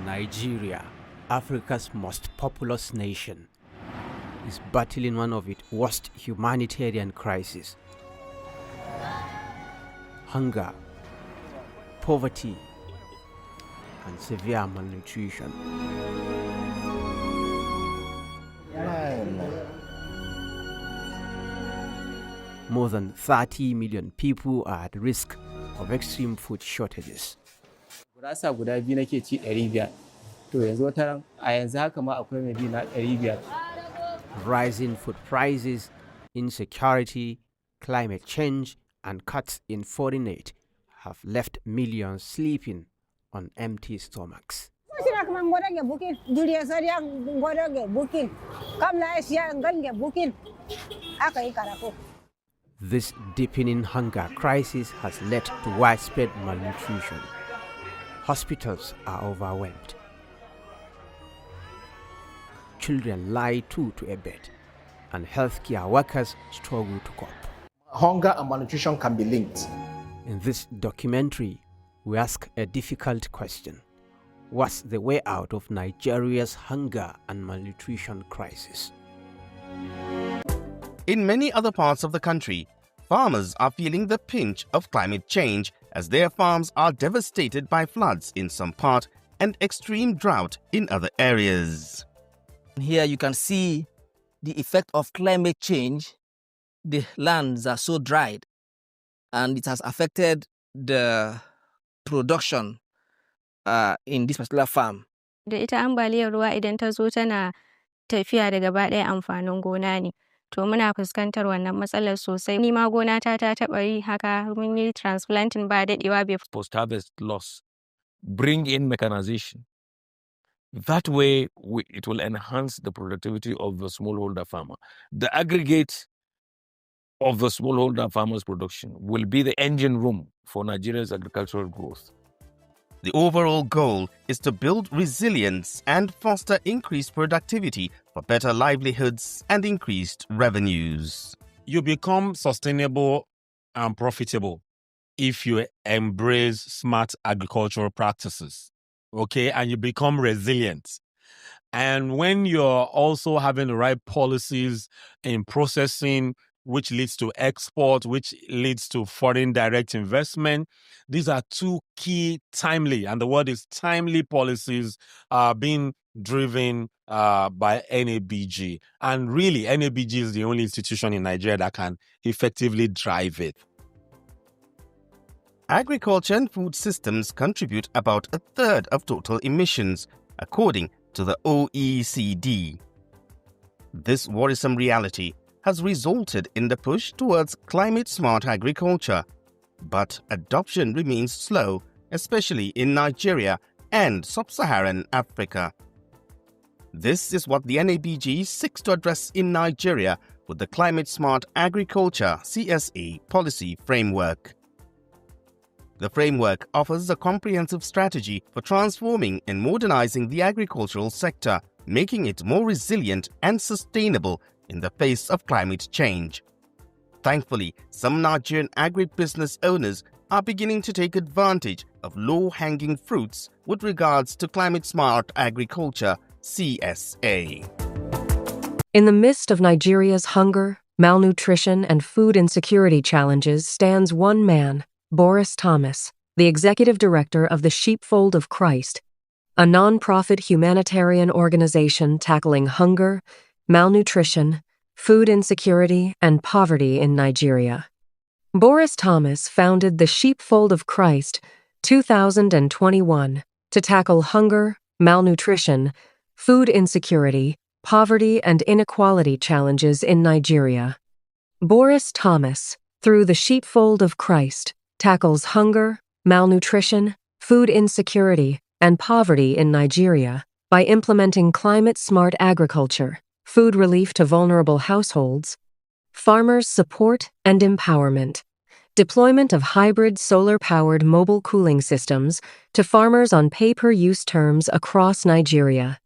Nigeria, Africa's most populous nation, is battling one of its worst humanitarian crises: hunger, poverty, and severe malnutrition. More than 30 million people are at risk of extreme food shortages. Gurasa guda biyu nake ci 500. To yanzu wata ran a yanzu haka ma akwai mai bi na 500. Rising food prices, insecurity, climate change, and cuts in foreign aid have left millions sleeping on empty stomachs. This deepening hunger crisis has led to widespread malnutrition. Hospitals are overwhelmed. Children lie to a bed, and healthcare workers struggle to cope. Hunger and malnutrition can be linked. In this documentary, we ask a difficult question: what's the way out of Nigeria's hunger and malnutrition crisis? In many other parts of the country, farmers are feeling the pinch of climate change as their farms are devastated by floods in some part and extreme drought in other areas. Here you can see the effect of climate change. The lands are so dried and it has affected the production in this particular farm. Da ita ambaliyar ruwa idan ta zo tana tafiya da gaba ɗaya amfanin gona ne. To muna fuskantar wannan matsalar sosai. Ni ma gona ta taɓa yi haka, mun yi transplanting ba daɗewa bai. Post-harvest loss. Bring in mechanization. That way, it will enhance the productivity of the smallholder farmer. The aggregate of the smallholder farmer's production will be the engine room for Nigeria's agricultural growth. The overall goal is to build resilience and foster increased productivity for better livelihoods and increased revenues. You become sustainable and profitable if you embrace smart agricultural practices, okay? And you become resilient. And when you're also having the right policies in processing, which leads to export, which leads to foreign direct investment. These are two key timely, and the word is timely, policies being driven by NABG. And really, NABG is the only institution in Nigeria that can effectively drive it. Agriculture and food systems contribute about a third of total emissions, according to the OECD. This worrisome reality has resulted in the push towards climate-smart agriculture, but adoption remains slow, especially in Nigeria and sub-Saharan Africa. This is what the NABG seeks to address in Nigeria with the Climate-Smart Agriculture (CSA) policy framework. The framework offers a comprehensive strategy for transforming and modernizing the agricultural sector, making it more resilient and sustainable in the face of climate change. Thankfully, some Nigerian agribusiness owners are beginning to take advantage of low-hanging fruits with regards to climate-smart agriculture (CSA). In the midst of Nigeria's hunger, malnutrition, and food insecurity challenges stands one man, Boris Thomas, the executive director of the Sheepfold of Christ, a non-profit humanitarian organization tackling hunger, malnutrition, food insecurity, and poverty in Nigeria. Boris Thomas founded the Sheepfold of Christ 2021 to tackle hunger, malnutrition, food insecurity, poverty, and inequality challenges in Nigeria. Boris Thomas, through the Sheepfold of Christ, tackles hunger, malnutrition, food insecurity, and poverty in Nigeria by implementing climate-smart agriculture, food relief to vulnerable households, farmers' support and empowerment, deployment of hybrid solar-powered mobile cooling systems to farmers on pay-per-use terms across Nigeria.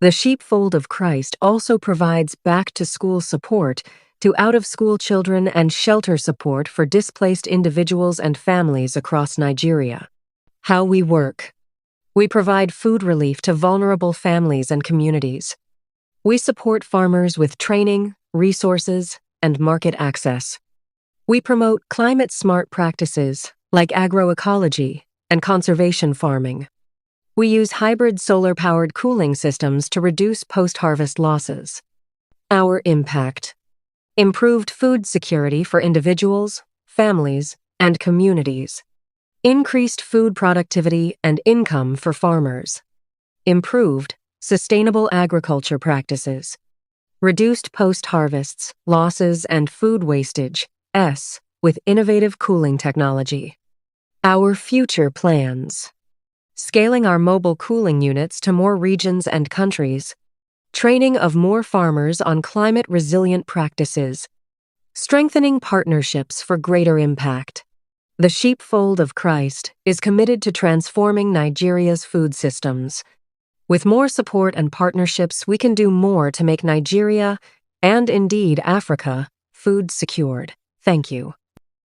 The Sheepfold of Christ also provides back-to-school support to out-of-school children and shelter support for displaced individuals and families across Nigeria. How we work. We provide food relief to vulnerable families and communities. We support farmers with training, resources, and market access. We promote climate-smart practices like agroecology and conservation farming. We use hybrid solar-powered cooling systems to reduce post-harvest losses. Our impact: improved food security for individuals, families, and communities. Increased food productivity and income for farmers. Improved, sustainable agriculture practices. Reduced post-harvests, losses, and food wastage, with innovative cooling technology. Our future plans: scaling our mobile cooling units to more regions and countries. Training of more farmers on climate-resilient practices. Strengthening partnerships for greater impact. The Sheepfold of Christ is committed to transforming Nigeria's food systems. With more support and partnerships, we can do more to make Nigeria, and indeed Africa, food secured. Thank you.